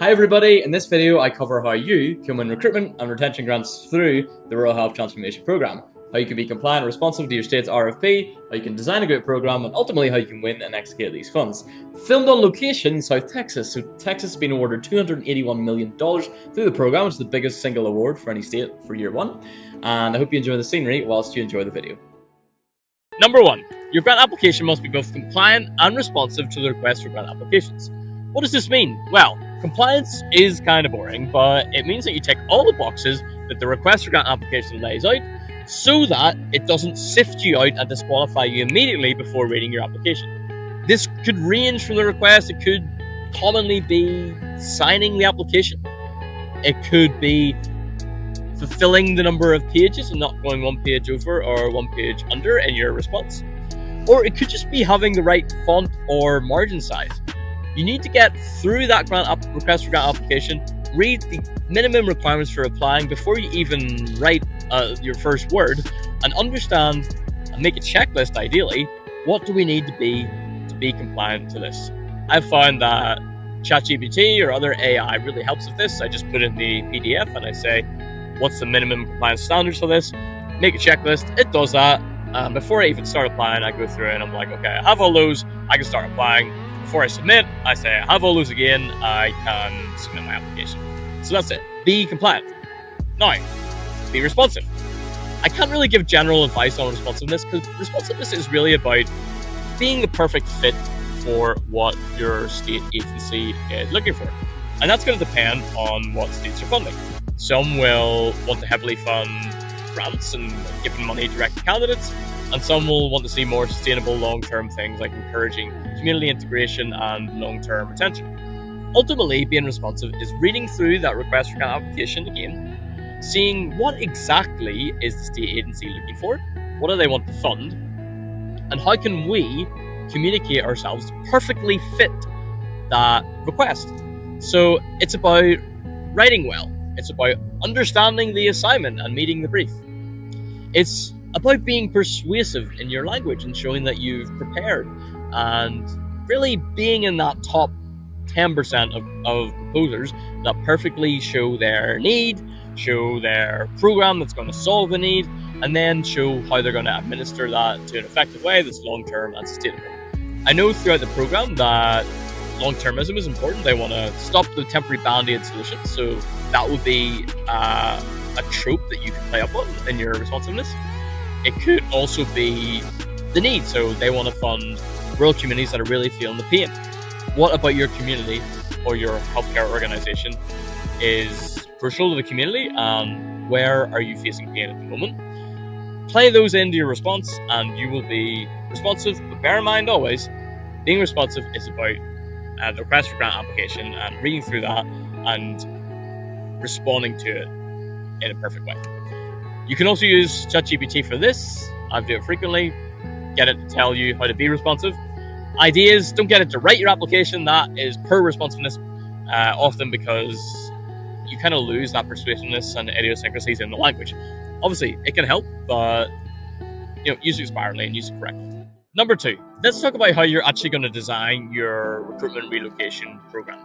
Hi everybody, in this video I cover how you can win recruitment and retention grants through the Rural Health Transformation Programme, how you can be compliant and responsive to your state's RFP, how you can design a great programme, and ultimately how you can win and execute these funds. Filmed on location in South Texas, so Texas has been awarded $281 million through the programme, which is the biggest single award for any state for year one, and I hope you enjoy the scenery whilst you enjoy the video. Number 1. Your grant application must be both compliant and responsive to the request for grant applications. What does this mean? Well, compliance is kind of boring, but it means that you tick all the boxes that the request for grant application lays out so that it doesn't sift you out and disqualify you immediately before reading your application. This could range from the request. It could commonly be signing the application. It could be fulfilling the number of pages and not going one page over or one page under in your response. Or it could just be having the right font or margin size. You need to get through that request for grant application, read the minimum requirements for applying before you even write your first word, and understand and make a checklist ideally, what do we need to be compliant to this. I've found that ChatGPT or other AI really helps with this. I just put in the PDF and I say, what's the minimum compliance standards for this? Make a checklist, it does that. Before I even start applying, I go through it and I'm like, okay, I have all those, I can start applying. Before I submit, I say I have all those again, I can submit my application. So that's it. Be compliant. Now, be responsive. I can't really give general advice on responsiveness because responsiveness is really about being the perfect fit for what your state agency is looking for. And that's going to depend on what states are funding. Some will want to heavily fund grants and giving money direct to candidates, and some will want to see more sustainable long-term things like encouraging community integration and long-term retention. Ultimately, being responsive is reading through that request for grant application again, seeing what exactly is the state agency looking for, what do they want to fund, and how can we communicate ourselves to perfectly fit that request. So it's about writing well. It's about understanding the assignment and meeting the brief. It's about being persuasive in your language and showing that you've prepared and really being in that top 10% of proposers that perfectly show their need, show their program that's going to solve the need, and then show how they're going to administer that to an effective way that's long-term and sustainable. I know throughout the program that long-termism is important. They want to stop the temporary band-aid solutions, so that would be a trope that you can play up on in your responsiveness. It could also be the need, so they want to fund rural communities that are really feeling the pain. What about your community or your healthcare organization is crucial to the community, and where are you facing pain at the moment? Play those into your response and you will be responsive, but bear in mind always, being responsive is about the request for grant application and reading through that and responding to it in a perfect way. You can also use ChatGPT for this. I do it frequently. Get it to tell you how to be responsive. Ideas, don't get it to write your application. That is poor responsiveness, often because you kind of lose that persuasiveness and idiosyncrasies in the language. Obviously, it can help, but use it sparingly and use it correctly. Number 2, let's talk about how you're actually going to design your recruitment relocation program.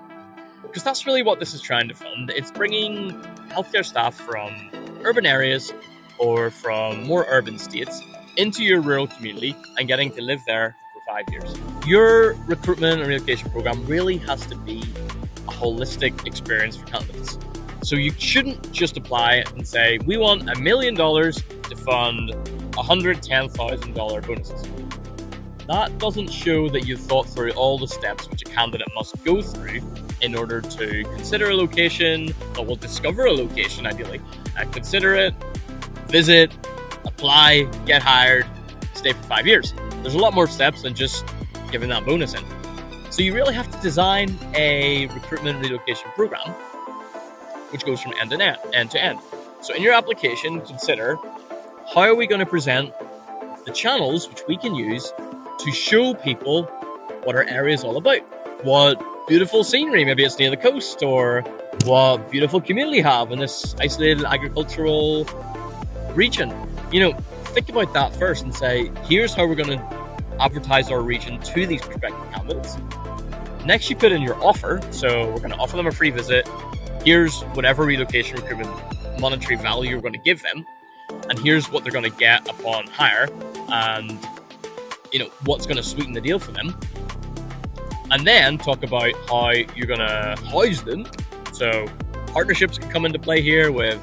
Because that's really what this is trying to fund. It's bringing healthcare staff from urban areas or from more urban states into your rural community and getting to live there for 5 years. Your recruitment and relocation program really has to be a holistic experience for candidates. So you shouldn't just apply and say, we want $1 million to fund $110,000 bonuses. That doesn't show that you've thought through all the steps which a candidate must go through in order to consider a location, or will discover a location ideally, and consider it, visit, apply, get hired, stay for 5 years. There's a lot more steps than just giving that bonus in. So you really have to design a recruitment relocation program which goes from end to end. So in your application, consider how are we going to present the channels which we can use to show people what our area is all about. What beautiful scenery, maybe it's near the coast, or what beautiful community have in this isolated agricultural region. Think about that first and say, here's how we're going to advertise our region to these prospective candidates. Next, you put in your offer. So we're going to offer them a free visit. Here's whatever relocation recruitment monetary value you're going to give them, and here's what they're going to get upon hire, and what's going to sweeten the deal for them. And then talk about how you're going to house them. So partnerships can come into play here with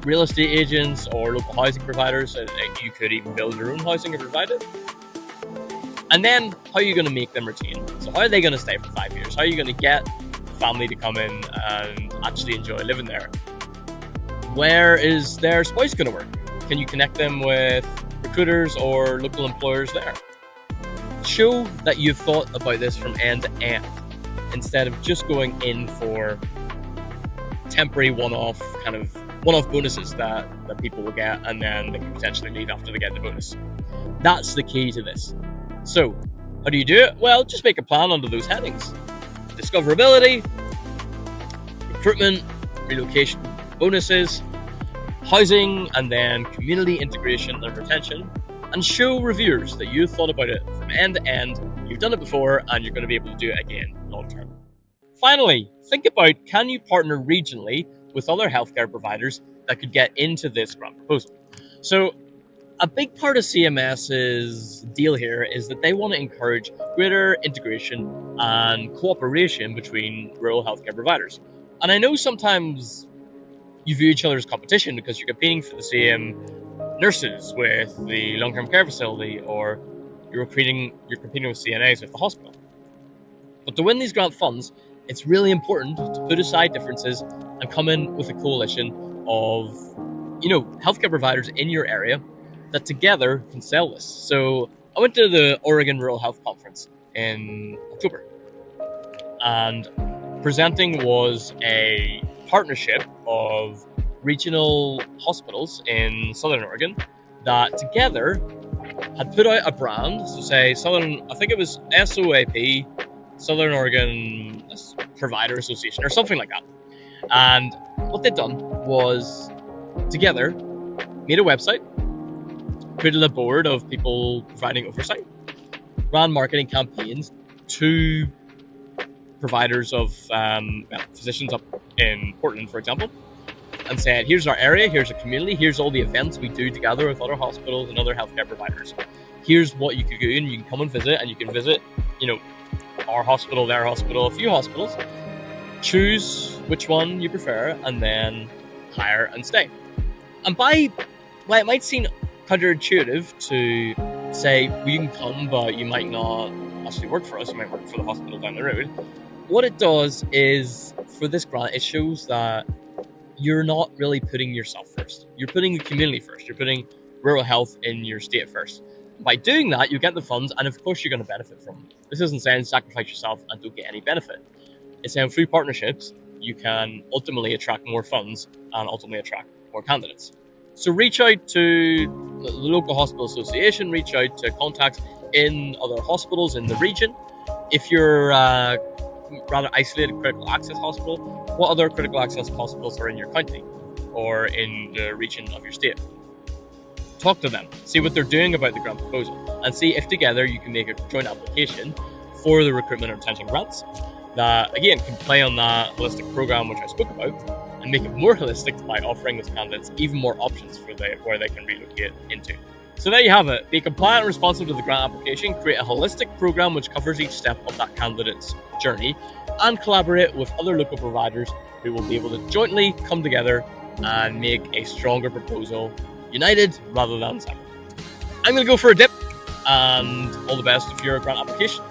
real estate agents or local housing providers. You could even build your own housing and provide it. And then how are you going to make them retain? So how are they going to stay for 5 years? How are you going to get family to come in and actually enjoy living there? Where is their spouse going to work? Can you connect them with recruiters or local employers there? Show that you've thought about this from end to end, instead of just going in for temporary one-off bonuses that people will get, and then they can potentially leave after they get the bonus. That's the key to this. So how do you do it? Well, just make a plan under those headings: discoverability, recruitment, relocation bonuses, housing, and then community integration and retention. And show reviewers that you've thought about it from end to end, you've done it before, and you're going to be able to do it again long term. Finally, think about, can you partner regionally with other healthcare providers that could get into this grant proposal? So a big part of CMS's deal here is that they want to encourage greater integration and cooperation between rural healthcare providers. And I know sometimes you view each other as competition because you're competing for the same nurses with the long-term care facility, or you're competing with CNAs with the hospital. But to win these grant funds, it's really important to put aside differences and come in with a coalition of healthcare providers in your area that together can sell this. So I went to the Oregon Rural Health Conference in October, and presenting was a partnership of regional hospitals in Southern Oregon that together had put out a brand. So say I think it was SOAP, Southern Oregon Provider Association, or something like that. And what they'd done was together made a website, created a board of people providing oversight, ran marketing campaigns to providers of physicians up in Portland, for example, and said, here's our area, here's a community, here's all the events we do together with other hospitals and other healthcare providers. Here's what you could do, and you can come and visit, and you can visit, our hospital, their hospital, a few hospitals. Choose which one you prefer, and then hire and stay. And it might seem counterintuitive to say, well, you can come, but you might not actually work for us, you might work for the hospital down the road. What it does is, for this grant, it shows that you're not really putting yourself first. You're putting the community first. You're putting rural health in your state first. By doing that, you get the funds, and of course you're going to benefit from them. This isn't saying sacrifice yourself and don't get any benefit. It's saying through partnerships, you can ultimately attract more funds and ultimately attract more candidates. So reach out to the local hospital association, reach out to contacts in other hospitals in the region. If you're rather isolated critical access hospital, what other critical access hospitals are in your county or in the region of your state? Talk to them, see what they're doing about the grant proposal, and see if together you can make a joint application for the recruitment and retention grants that, again, can play on that holistic program which I spoke about, and make it more holistic by offering those candidates even more options for where they can relocate into. So there you have it. Be compliant and responsive to the grant application, create a holistic program which covers each step of that candidate's journey, and collaborate with other local providers who will be able to jointly come together and make a stronger proposal, united rather than separate. I'm going to go for a dip, and all the best with your grant application.